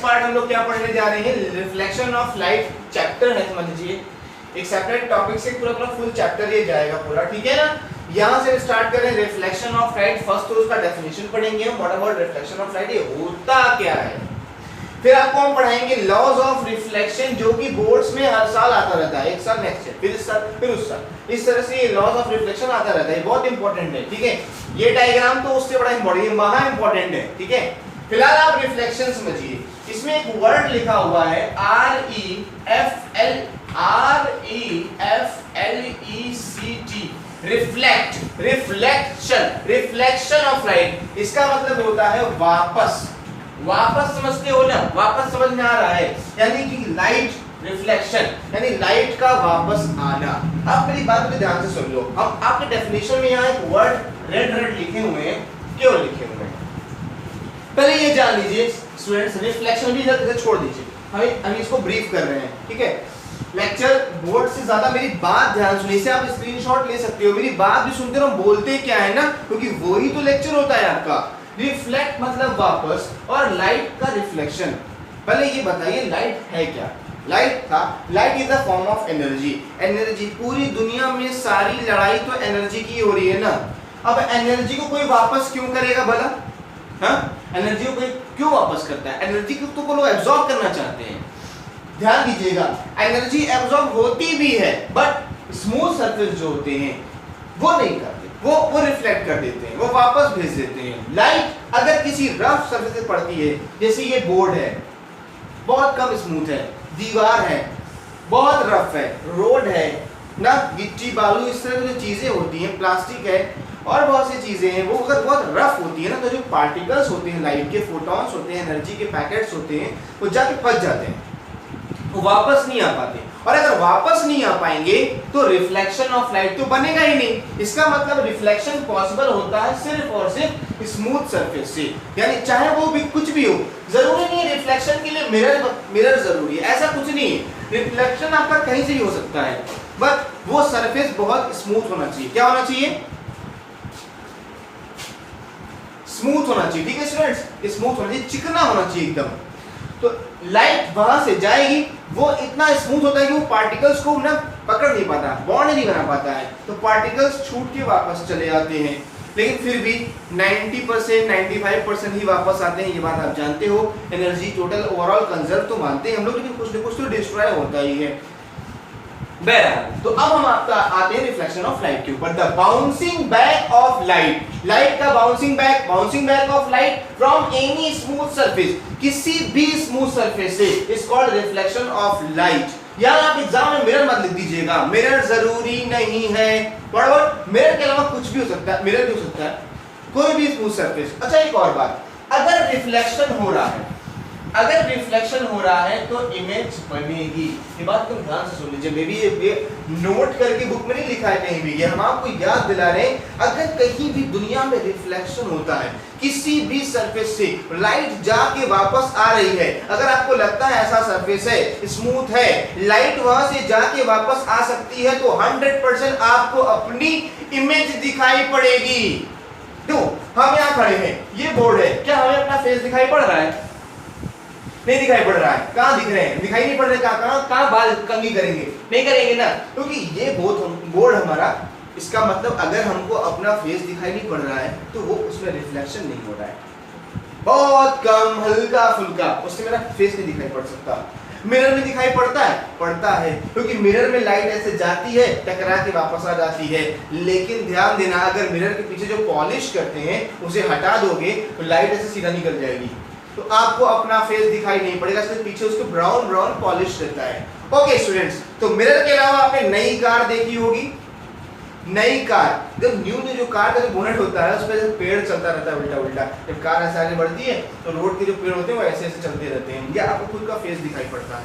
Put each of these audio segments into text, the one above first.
Part हम लोग क्या पढ़ने जा रहे हैं, रिफ्लेक्शन ऑफ लाइट चैप्टर है, समझ लीजिए एक सेपरेट टॉपिक से पूरा पूरा फुल चैप्टर ये जाएगा पूरा, ठीक है ना। यहां से स्टार्ट करें रिफ्लेक्शन ऑफ लाइट। फर्स्ट तो उसका डेफिनेशन पढ़ेंगे हम, what about reflection of light, ये होता क्या है। फिर आपको हम पढ़ाएंगे लॉज ऑफ रिफ्लेक्शन, जो कि बोर्ड्स में हर साल आता रहता है, एक साल नेक्स्ट ईयर, फिर इस साल, फिर उस साल, इस तरह से ये लॉज ऑफ रिफ्लेक्शन आता रहता है, बहुत इंपॉर्टेंट है, ठीक है। ये डायग्राम तो उससे बड़ा इंपॉर्टेंट, महा इंपॉर्टेंट है, ठीक है। फिलहाल आप रिफ्लेक्शन समझिए। इसमें एक वर्ड लिखा हुआ है REFLECT, reflect, reflection of light. इसका मतलब होता है वापस, वापस समझते हो ना, वापस समझ में आ रहा है, यानी कि लाइट रिफ्लेक्शन यानी लाइट का वापस आना। आप मेरी बात को ध्यान से सुन लो। अब आपके डेफिनेशन में यहाँ एक वर्ड रेड लिखे हुए हैं, क्यों लिखे हुए हैं पहले ये जान लीजिए स्टूडेंट्स। रिफ्लेक्शन भी इधर छोड़ दीजिए, हम इसको ब्रीफ कर रहे हैं, ठीक है। लेक्चर बोर्ड से ज्यादा मेरी बात ध्यान सुनिए, इसे आप स्क्रीनशॉट ले सकते हो, मेरी बात भी सुनते रहो, बोलते क्या है ना, क्योंकि वही तो लेक्चर होता है आपका। रिफ्लेक्ट मतलब वापस, और लाइट का रिफ्लेक्शन। पहले ये बताइए लाइट है क्या। Light is a form of energy. Energy, पूरी दुनिया में सारी लड़ाई तो एनर्जी की हो रही है ना। अब एनर्जी को कोई वापस क्यों करेगा भला, हाँ? एनर्जी को कोई क्यों वापस करता है? एनर्जी को तो लोग एब्जॉर्ब करना चाहते हैं। ध्यान दीजिएगा, एनर्जी एब्जॉर्ब होती भी है, बट स्मूथ सरफेस जो होते हैं वो नहीं करते, वो रिफ्लेक्ट कर देते हैं, वो वापस भेज देते हैं। लाइट अगर किसी रफ सरफेस पे पड़ती है, जैसे ये बोर्ड है, बहुत कम स्मूथ है, दीवार है बहुत रफ है, रोड है ना, गिट्टी बालू इस तरह की जो चीजें होती हैं, प्लास्टिक है और बहुत सी चीजें हैं, वो अगर बहुत रफ होती है ना, तो जो पार्टिकल्स होते हैं, लाइट के फोटॉन्स होते हैं, एनर्जी के पैकेट्स होते हैं, वो जाके फंस जाते हैं, वो वापस नहीं आ पाते। और अगर वापस नहीं आ पाएंगे तो रिफ्लेक्शन ऑफ लाइट तो बनेगा ही नहीं। इसका मतलब रिफ्लेक्शन पॉसिबल होता है सिर्फ और सिर्फ स्मूथ सरफेस से, यानी चाहे वो भी कुछ भी हो, जरूरी नहीं है रिफ्लेक्शन के लिए मिरर जरूरी है, ऐसा कुछ नहीं है। रिफ्लेक्शन आपका कहीं से भी हो सकता है, बट वो सरफेस बहुत स्मूथ होना चाहिए। क्या होना चाहिए? स्मूथ होना चाहिए, ठीक है स्टूडेंट्स, स्मूथ होना चाहिए, चिकना होना चाहिए एकदम। तो लाइट वहां से जाएगी, वो इतना स्मूथ होता है कि वो पार्टिकल्स को ना पकड़ नहीं पाता, बॉन्ड नहीं बना पाता है, तो पार्टिकल्स छूट के वापस चले जाते हैं। लेकिन फिर भी 90% 95% ही वापस आते हैं, ये बात आप जानते हो। एनर्जी टोटल ओवरऑल कंजर्व तो मानते हैं हम लोग, लेकिन कुछ न कुछ तो डिस्ट्रॉय होता ही है। बहरहाल, तो अब हम आपका आते हैं रिफ्लेक्शन ऑफ लाइट के ऊपर। The bouncing back of light, light का bouncing back of light from any smooth surface, किसी भी स्मूथ सरफेस से, is called reflection of light. यार आप एग्जाम में मिरर मत लिख दीजिएगा, मिरर जरूरी नहीं है, मिरर के अलावा कुछ भी हो सकता है, मिरर भी हो सकता है, कोई भी स्मूथ सरफेस। अच्छा एक और बात, अगर रिफ्लेक्शन हो रहा है, अगर रिफ्लेक्शन हो रहा है तो इमेज बनेगी। ये बात तुम ध्यान से सुन लीजिए, मे भी ये नोट करके बुक में नहीं लिखा है कहीं भी, ये हम आपको याद दिला रहे हैं। अगर कहीं भी दुनिया में रिफ्लेक्शन होता है किसी भी सरफेस से, लाइट जाके वापस आ रही है, अगर आपको लगता है ऐसा सरफेस है, स्मूथ है, लाइट वहां से जाके वापस आ सकती है, तो 100% आपको अपनी इमेज दिखाई पड़ेगी। देखो हम यहाँ खड़े हैं, ये बोर्ड है, क्या हमें अपना फेस दिखाई पड़ रहा है? नहीं दिखाई पड़ रहा है। कहां दिख रहे हैं? दिखाई नहीं पड़ रहे, कहां बाल कंघी करेंगे? नहीं करेंगे ना, क्योंकि ये बोर्ड हमारा, इसका मतलब अगर हमको अपना फेस दिखाई नहीं पड़ रहा है तो वो उसमें रिफ्लेक्शन नहीं हो रहा है, बहुत कम हल्का फुल्का, उससे मेरा फेस नहीं दिखाई पड़ सकता। मिरर में दिखाई पड़ता है, क्योंकि मिरर में लाइट ऐसे जाती है, टकरा के वापस आ जाती है। लेकिन ध्यान देना, अगर मिरर के पीछे जो पॉलिश करते हैं उसे हटा दोगे तो लाइट ऐसे सीधा निकल जाएगी, तो आपको अपना फेस दिखाई नहीं पड़ेगा, इसके पीछे उसको ब्राउन पॉलिश रहता है। ओके स्टूडेंट्स, तो मिरर के अलावा आपने नई कार देखी होगी, नई कार, जब न्यू जो कार का जो बोनेट होता है उस पर पेड़ चलता रहता है उल्टा, जब कार ऐसे आगे बढ़ती है तो रोड के जो पेड़ होते हैं वो ऐसे चलते रहते हैं, या आपको खुद का फेस दिखाई पड़ता है,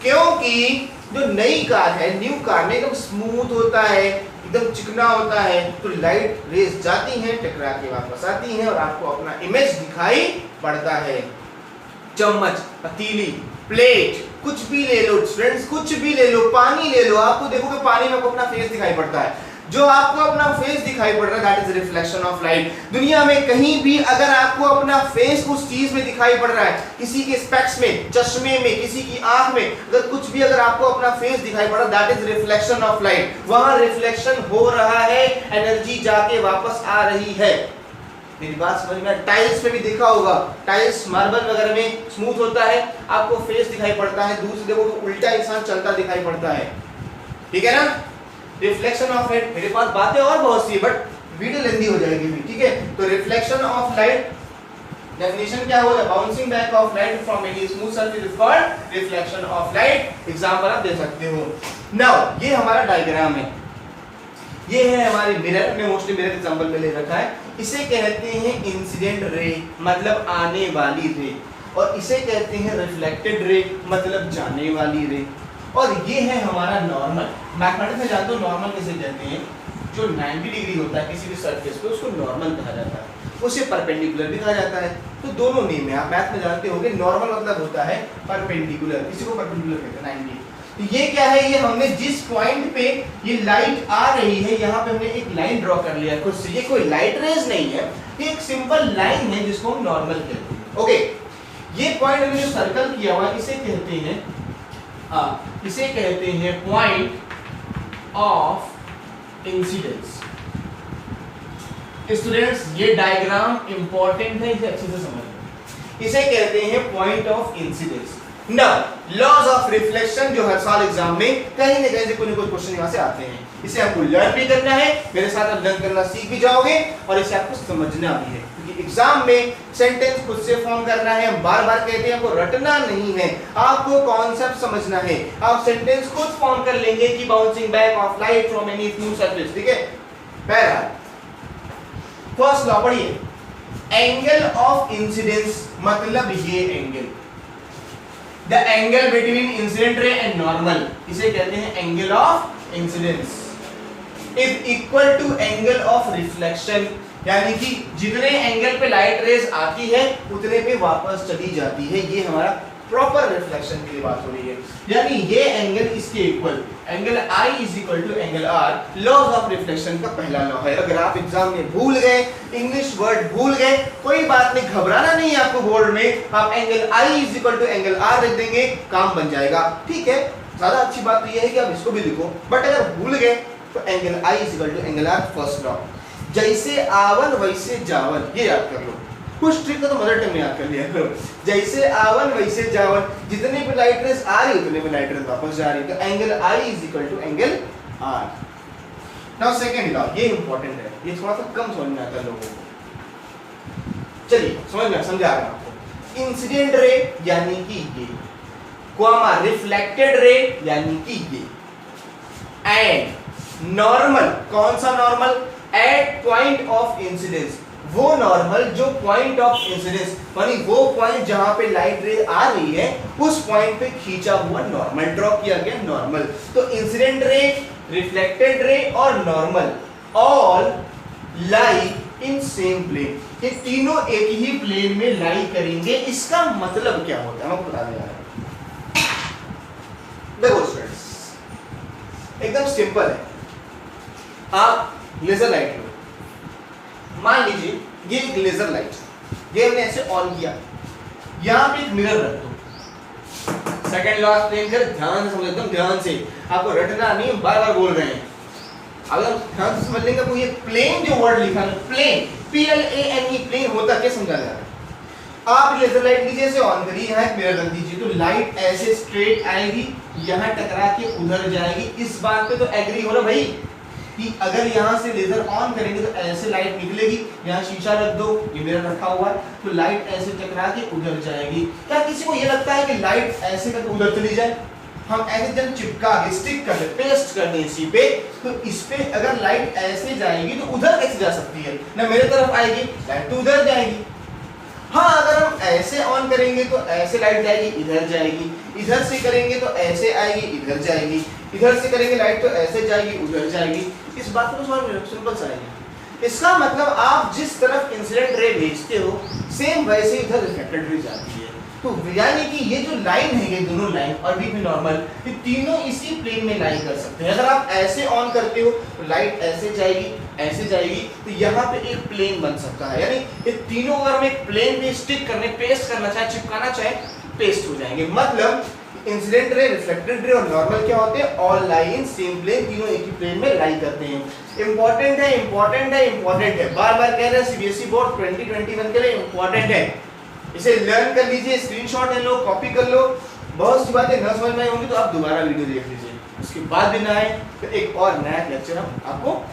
क्योंकि जो नई कार है, न्यू कार में एकदम स्मूथ होता है, एकदम चिकना होता है, तो लाइट रेज जाती हैं, टकरा के वापस आती हैं और आपको अपना इमेज दिखाई पड़ता है। चम्मच, पतीली, प्लेट, कुछ भी ले लो फ्रेंड्स, कुछ भी ले लो, पानी ले लो, आपको देखोगे पानी में आपको अपना फेस दिखाई पड़ता है। जो आपको अपना फेस दिखाई पड़ रहा है that is reflection of light. दुनिया में कहीं भी अगर आपको अपना फेस उस चीज में दिखाई पड़ रहा है, किसी के स्पेक्स में, चश्मे में, किसी की आंख में, अगर कुछ भी अगर आपको अपना फेस दिखाई पड़ रहा है that is reflection of light. वहां रिफ्लेक्शन हो रहा है, एनर्जी जाके वापस आ रही है। मेरी बात समझ में? टाइल्स में भी देखा होगा, टाइल्स मार्बल वगैरह में स्मूथ होता है, आपको फेस दिखाई पड़ता है, दूर से देखो तो उल्टा इंसान चलता दिखाई पड़ता है, ठीक है ना? Reflection of light. मेरे पास बातें और बहुत सी, बट वीडियो लेंदी हो जाएगी भी, ठीक है? तो रिफ्लेक्शन ऑफ लाइट डेफिनेशन क्या होगा? Bouncing back of light from any smooth surface is called reflection of light. Example आप दे सकते हो। नाउ ये हमारा डायग्राम है, ये है हमारे मिरर में, मोस्टली मिरर एग्जांपल में ले रखा है। इसे कहते हैं इंसिडेंट रे, मतलब आने वाली रे, और इसे कहते हैं रिफ्लेक्टेड रे, मतलब जाने वाली रे। और ये है हमारा नॉर्मल। मैथमेटिक्स में जानते हो नॉर्मल किसे कहते हैं? जो 90 डिग्री होता है किसी भी सरफेस पे उसको नॉर्मल कहा जाता है, उसे परपेंडिकुलर भी कहा जाता है। तो दोनों नेम है, आप मैथ में जानते होंगे। नॉर्मल मतलब होता है परपेंडिकुलर, किसी को परपेंडिकुलर कहते हैं 90। तो ये क्या है? ये हमने जिस पॉइंट पे ये लाइट आ रही है, यहाँ पे हमने एक लाइन ड्रॉ कर लिया खुद से। ये कोई लाइट रेज नहीं है, ये एक सिंपल लाइन है जिसको हम नॉर्मल कहते हैं। ओके, ये पॉइंट हमने जो सर्कल किया हुआ इसे कहते हैं, इसे कहते हैं पॉइंट ऑफ इंसिडेंस। स्टूडेंट्स ये डायग्राम इंपॉर्टेंट है, इसे अच्छे से समझिए। इसे कहते हैं point of incidence. Now laws of reflection जो हर साल एग्जाम में कहीं ना कहीं से कोई ना कोई क्वेश्चन यहां से आते हैं, इसे आपको लर्न भी करना है, मेरे साथ आप लर्न करना सीख भी जाओगे, और इसे आपको समझना भी है, क्योंकि एग्जाम में सेंटेंस खुद से फॉर्म करना है। हम बार बार कहते हैं आपको रटना नहीं है, आपको कॉन्सेप्ट समझना है। आप सेंटेंस खुद फॉर्म कर लेंगे कि bouncing back of light from any smooth surface, ठीक है? बहरहाल फर्स्ट लॉ पढ़िए, एंगल ऑफ इंसिडेंस, मतलब ये angle, the angle between incident ray and normal, इसे कहते हैं angle of incidence, is equal to angle of reflection. यानी कि जितने एंगल पे लाइट रेज आती है उतने पे वापस चली जाती है। ये हमारा प्रॉपर रिफ्लेक्शन की बात हो रही है, यानी ये एंगल इसके equal, angle I is equal to angle R। Laws of reflection का पहला लॉ है। अगर आप एग्जाम में भूल गए, इंग्लिश वर्ड भूल गए, कोई बात नहीं, घबराना नहीं है आपको। बोर्ड में आप angle I is equal to angle R लिख देंगे, काम बन जाएगा, ठीक है? ज्यादा अच्छी बात तो ये है कि आप इसको भी लिखो, बट अगर भूल गए तो angle I is equal to angle R first law. जैसे आवन वैसे जावन, ये याद कर लो। कुछ ट्रिक तो मदर टंग में याद कर लिया करो। जैसे आवन वैसे जावन, जितने पे लाइट रेज आ रही उतने पे लाइट रेज वापस जा रही, तो angle I is equal to angle R। Now second law, ये इंपॉर्टेंट है, ये थोड़ा सा कम समझ में आता है लोगों को। चलिए समझ में, समझा रहा हूं आपको। इंसिडेंट रे यानी कि ये, कॉमा रिफ्लेक्टेड रे यानी कि ये, एंड नॉर्मल, कौन सा normal? At point of incidence, वो नॉर्मल जो पॉइंट ऑफ इंसिडेंस, यानी वो पॉइंट जहां पे लाइट रे आ रही है उस पॉइंट पे खींचा हुआ नॉर्मल ड्रॉ किया गया नॉर्मल। तो इंसिडेंट रे, रिफ्लेक्टेड रे और normal all lie in same plane, ये तीनों एक ही प्लेन में लाई करेंगे। इसका मतलब क्या होता है मैं आपको बताने जा रहा हूं। देखो स्टूडेंट्स, एकदम सिंपल है। आप लेजर लाइट लो, मान लीजिए ये एक लेजर लाइट, ये हमने ऐसे ऑन किया, यहां पे एक मिरर रख दो। सेकंड लॉ एक्सप्लेन कर, ध्यान से समझो, एकदम ध्यान से, आपको रटना नहीं, बार बार बोल रहे हैं। अगर ध्यान से समझ लेंगे तो ये प्लेन जो वर्ड लिखा है, प्लेन, PLANE, प्लेन होता क्या समझा जा रहा है। आप लेजर लाइट लीजिए, से ऑन करिए, यहाँ एक मिरर रख दीजिए, तो लाइट ऐसे स्ट्रेट आएगी, यहाँ टकरा के उधर जाएगी। इस बात पे तो एग्री हो ना भाई कि अगर यहाँ से लेजर ऑन करेंगे तो ऐसे लाइट निकलेगी। यहाँ शीशा रख दो, ये मिरर रखा हुआ है, तो लाइट ऐसे टकरा के उधर जाएगी। क्या किसी को ये लगता है कि लाइट ऐसे करके उधर चली जाए? हम ऐसे जब चिपका के स्टिक कर दे, पेस्ट कर दे इसी पे, तो इस पे अगर लाइट ऐसे जाएगी तो उधर कैसे जा सकती है? ना मेरे तरफ आएगी लाइट तो उधर जाएगी। हाँ, अगर हम ऐसे ऑन करेंगे तो ऐसे लाइट जाएगी, इधर जाएगी, इधर से करेंगे तो ऐसे आएगी, इधर जाएगी, इधर से करेंगे लाइट तो ऐसे जाएगी, उधर जाएगी। इस बात को समझ में सिंपल सा है। इसका मतलब आप जिस तरफ इंसिडेंट रे भेजते हो सेम वैसे इधर रिफ्लेक्टेड रे जाती है। तो यानी कि ये जो लाइन है, ये दोनों लाइन और बीच में नॉर्मल, ये तीनों इसी प्लेन में लाइन कर सकते हैं। अगर आप ऐसे ऑन करते हो तो लाइट ऐसे जाएगी, तो यहाँ पे एक प्लेन बन सकता है। यानी ये तीनों अगर हम एक प्लेन पे स्टिक करने, पेस्ट करना चाहे, चिपकाना चाहे, पेस्ट हो जाएंगे। मतलब इंसिडेंट रे, रिफ्लेक्टेड रे और नॉर्मल क्या होते हैं? All lie in same plane, तीनों एक ही प्लेन में लाई करते हैं। इंपॉर्टेंट है, बार-बार कह रहे हैं, सीबीएसई बोर्ड 2021 के लिए इंपॉर्टेंट है। इसे लर्न कर लीजिए, स्क्रीनशॉट ले लो, कॉपी कर लो। बहुत सी बातें न समझ में आई होंगी तो आप दोबारा वीडियो देख लीजिए। उसके बाद दिन आए तो एक और नया लेक्चर हम आपको